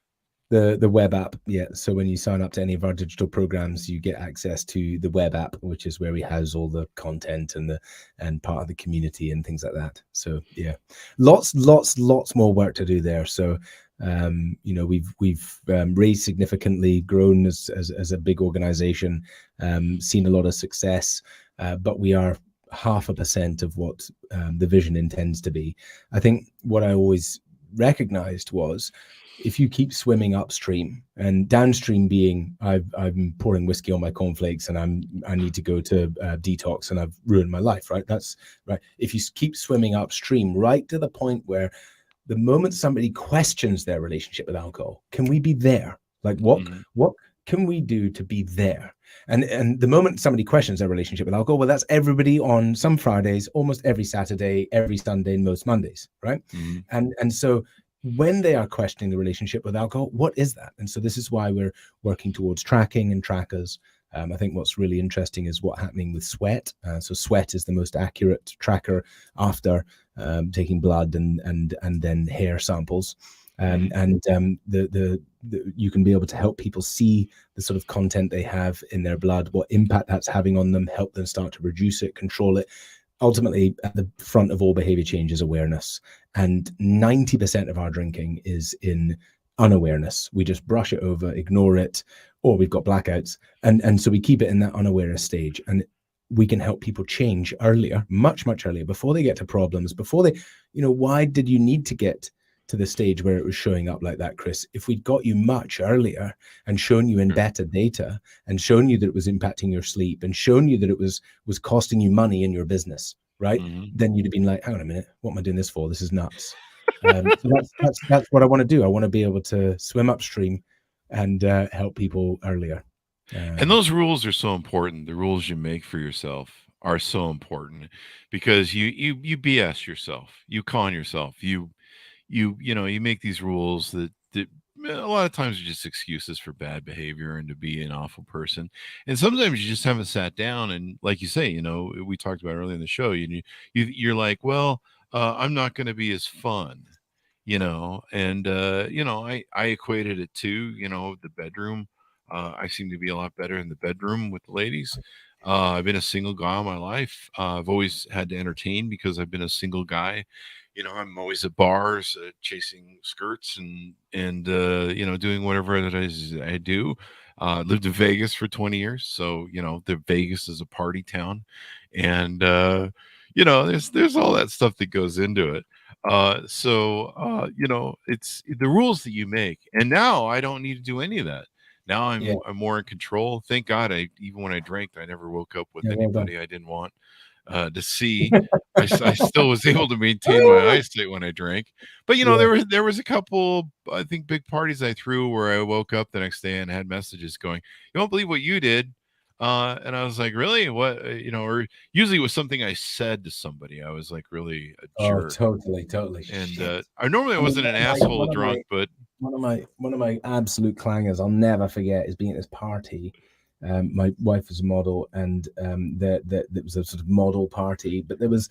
The web app, yeah. So when you sign up to any of our digital programs, you get access to the web app, which is where we house all the content and part of the community and things like that. So yeah, lots more work to do there. So we've raised significantly, grown as a big organization, seen a lot of success, but we are 0.5% of what the vision intends to be. I think what I always recognized was, if you keep swimming upstream, and downstream being I'm pouring whiskey on my cornflakes and I need to go to detox and I've ruined my life, right? That's right. If you keep swimming upstream, right to the point where the moment somebody questions their relationship with alcohol, can we be there? Like what can we do to be there? And the moment somebody questions their relationship with alcohol, well, that's everybody on some Fridays, almost every Saturday, every Sunday, and most Mondays, right? And so when they are questioning the relationship with alcohol, what is that? And so this is why we're working towards tracking and trackers. I think what's really interesting is what's happening with sweat. So sweat is the most accurate tracker after taking blood and then hair samples. You can be able to help people see the sort of content they have in their blood, what impact that's having on them, help them start to reduce it, control it. Ultimately, at the front of all behavior change is awareness. And 90% of our drinking is in unawareness. We just brush it over, ignore it, or we've got blackouts. And so we keep it in that unawareness stage. And we can help people change earlier, much earlier, before they get to problems, before they, why did you need to get to the stage where it was showing up like that, Chris? If we'd got you much earlier and shown you in better data and shown you that it was impacting your sleep and shown you that it was costing you money in your business, right? Then you'd have been like, hang on a minute, what am I doing this for? This is nuts. So that's what I want to do. I want to be able to swim upstream and help people earlier. And those rules are so important. The rules you make for yourself are so important, because you BS yourself, you con yourself, you make these rules that a lot of times are just excuses for bad behavior and to be an awful person. And sometimes you just haven't sat down and, like you say, we talked about earlier in the show, you're like, well, I'm not going to be as fun, and I equated it to, the bedroom. I seem to be a lot better in the bedroom with the ladies. I've been a single guy all my life. I've always had to entertain because I've been a single guy. I'm always at bars, chasing skirts and doing whatever that I do. Lived in Vegas for 20 years. So, the Vegas is a party town, and, there's all that stuff that goes into it. It's the rules that you make. And now I don't need to do any of that. Now I'm more in control. Thank God. Even when I drank, I never woke up with anybody I didn't want to see. I still was able to maintain my eyesight when I drank. But there was a couple, I think, big parties I threw where I woke up the next day and had messages going, "You won't believe what you did." And I was like, "Really? What?" Or usually it was something I said to somebody. I was like really a jerk. Totally. And I wasn't an asshole drunk, but one of my absolute clangers I'll never forget is being at this party. My wife was a model, and there was a sort of model party, but there was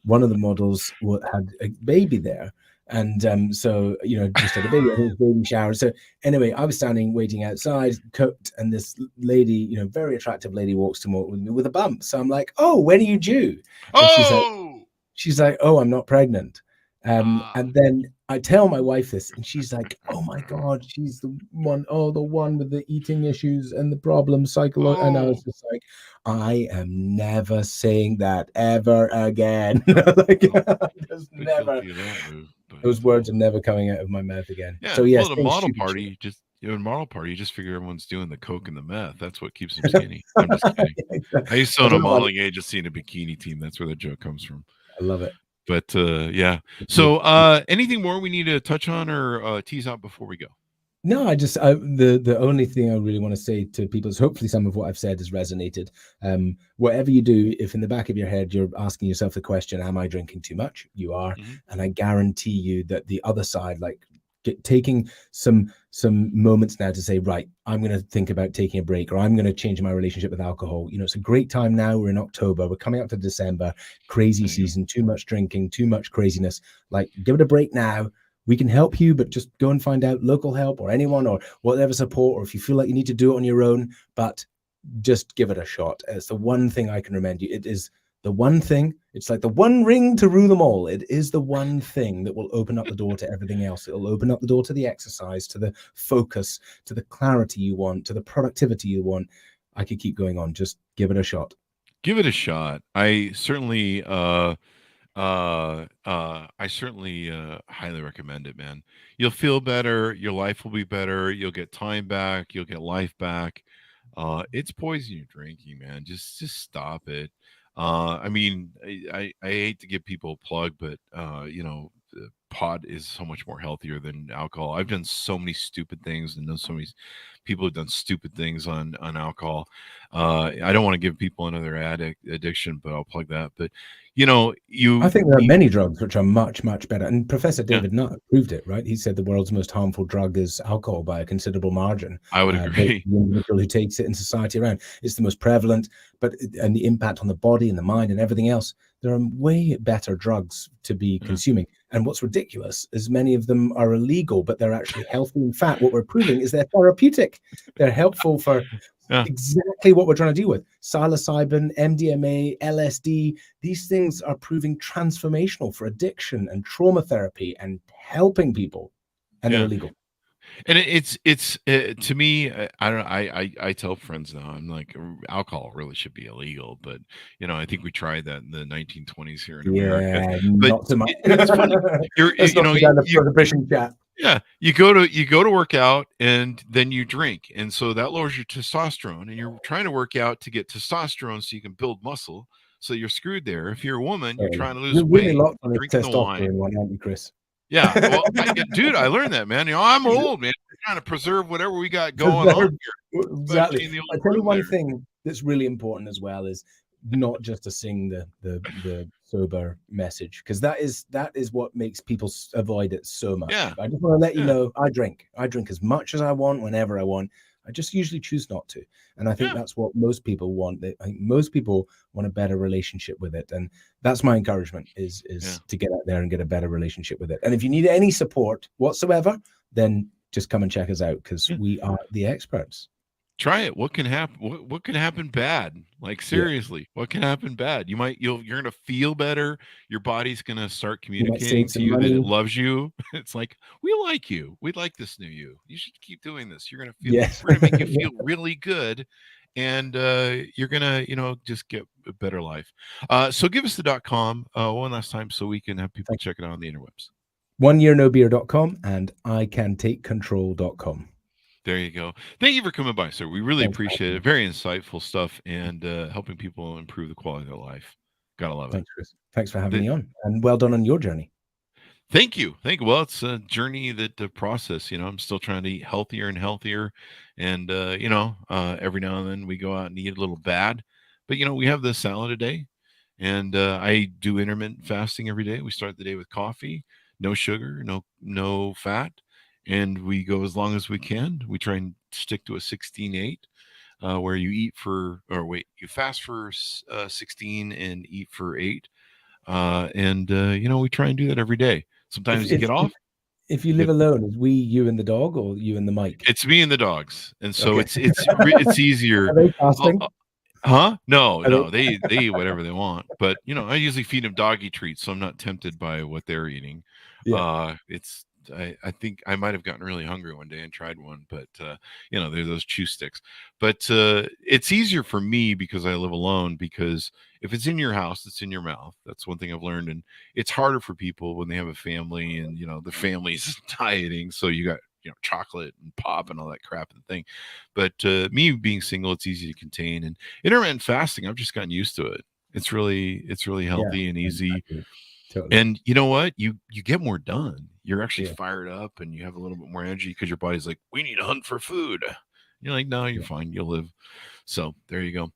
one of the models had a baby there, and so just had a baby shower. So anyway, I was standing waiting outside, cooked, and this lady, very attractive lady, walks to me with a bump. So I'm like, "Oh, when are you due?" And she's like, "Oh, I'm not pregnant." And then I tell my wife this, and she's like, "Oh my God, she's the one with the eating issues and the problems, psychological." And I was just like, "I am never saying that ever again." Like, just never. Those words are never coming out of my mouth again. Yeah. So yes, Well, the model party, you just figure everyone's doing the coke and the meth. That's what keeps them skinny. I'm just kidding. I used to own a modeling agency and a bikini team. That's where the joke comes from. I love it. But yeah. So anything more we need to touch on or tease out before we go? No, the only thing I really want to say to people is hopefully some of what I've said has resonated. Whatever you do, if in the back of your head you're asking yourself the question, am I drinking too much? You are. Mm-hmm. And I guarantee you that the other side, like taking some moments now to say, right, I'm going to think about taking a break, or I'm going to change my relationship with alcohol. You know, it's a great time now. We're in October. We're coming up to December. Crazy season. Too much drinking. Too much craziness. Like, give it a break now. We can help you, but just go and find out local help or anyone or whatever support, or if you feel like you need to do it on your own, but just give it a shot. It's the one thing I can recommend you. It is the one thing. It's like the one ring to rule them all. It is the one thing that will open up the door to everything else. It'll open up the door to the exercise, to the focus, to the clarity you want, to the productivity you want. I could keep going on. Just give it a shot. Give it a shot. I certainly highly recommend it, man. You'll feel better. Your life will be better. You'll get time back. You'll get life back. It's poison you're drinking, man. Just stop it. I mean, I hate to give people a plug, but you know, pot is so much more healthier than alcohol. I've done so many stupid things, and know so many people have done stupid things on alcohol. I don't want to give people another addiction, but I'll plug that. But you know, I think there are many drugs which are much, much better. And Professor David Nutt proved it, right? He said the world's most harmful drug is alcohol by a considerable margin. I would agree. The individual who takes it in society around, it's the most prevalent, and the impact on the body and the mind and everything else. There are way better drugs to be consuming. And what's ridiculous is many of them are illegal, but they're actually healthy. In fact, what we're proving is they're therapeutic. They're helpful for exactly what we're trying to deal with. Psilocybin, MDMA, LSD, these things are proving transformational for addiction and trauma therapy and helping people, and they're illegal. And it's to me, I tell friends now, I'm like, alcohol really should be illegal, but you know, I think we tried that in the 1920s here in America. But not so much. It's funny. You go to work out and then you drink, and so that lowers your testosterone, and you're trying to work out to get testosterone so you can build muscle. So you're screwed there. If you're a woman, you're trying to lose weight. Drinking the wine, aren't you, Chris? Yeah, well, dude, I learned that, man. You know, I'm old, man. We're trying to preserve whatever we got going on here. Exactly. I tell you one thing that's really important as well is not just to sing the sober message, because that is what makes people avoid it so much. Yeah. I just want to let you know, I drink as much as I want, whenever I want. I just usually choose not to. And I think that's what most people want. I think most people want a better relationship with it. And that's my encouragement is to get out there and get a better relationship with it. And if you need any support whatsoever, then just come and check us out, because we are the experts. Try it. What can happen? What can happen bad? Like, seriously, what can happen bad? You're going to feel better. Your body's going to start communicating to you that it loves you. It's like, we like you. We like this new you. You should keep doing this. You're going to feel, we're going to make you feel really good. And you're going to, just get a better life. So give us the .com one last time so we can have people check it out on the interwebs. oneyearnobeer.com and icantakecontrol.com. There you go. Thank you for coming by, sir. We really appreciate it. Very insightful stuff, and helping people improve the quality of their life. Gotta love it. Thanks, Chris. Thanks for having me on, and well done on your journey. Thank you. Well, it's a journey that the process, I'm still trying to eat healthier and healthier. And, every now and then we go out and eat a little bad, but we have the salad a day, and I do intermittent fasting every day. We start the day with coffee, no sugar, no fat. And we go as long as we can. We try and stick to a 16-8, where you fast for 16 and eat for 8. We try and do that every day. Sometimes you get off. If you live alone, is you and the dog, or you and the mic? It's me and the dogs. And so it's easier. Are they fasting? Huh? No, Are they- no, they eat whatever they want. But I usually feed them doggy treats, so I'm not tempted by what they're eating. Yeah. It's I think I might have gotten really hungry one day and tried one, but there's those chew sticks. But it's easier for me because I live alone, because if it's in your house, it's in your mouth. That's one thing I've learned. And it's harder for people when they have a family and the family's dieting. So you got chocolate and pop and all that crap and thing. But me being single, it's easy to contain. And intermittent fasting, I've just gotten used to it. It's really healthy and easy. Exactly. Totally. And you know what? You get more done. You're actually Yeah. fired up and you have a little bit more energy because your body's like, we need to hunt for food. You're like, no, you're fine. You'll live. So there you go.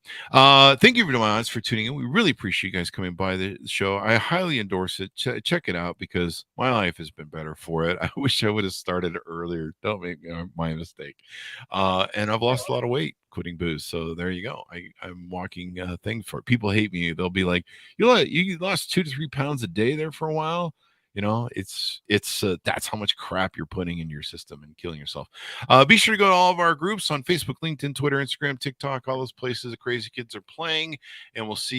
Thank you, my audience, for tuning in. We really appreciate you guys coming by the show. I highly endorse it. Check it out, because my life has been better for it. I wish I would have started earlier. Don't make my mistake. And I've lost a lot of weight quitting booze. So there you go. I'm walking thing for it. People hate me. They'll be like, you lost 2 to 3 pounds a day there for a while. It's that's how much crap you're putting in your system and killing yourself. Be sure to go to all of our groups on Facebook, LinkedIn, Twitter, Instagram, TikTok, all those places the crazy kids are playing, and we'll see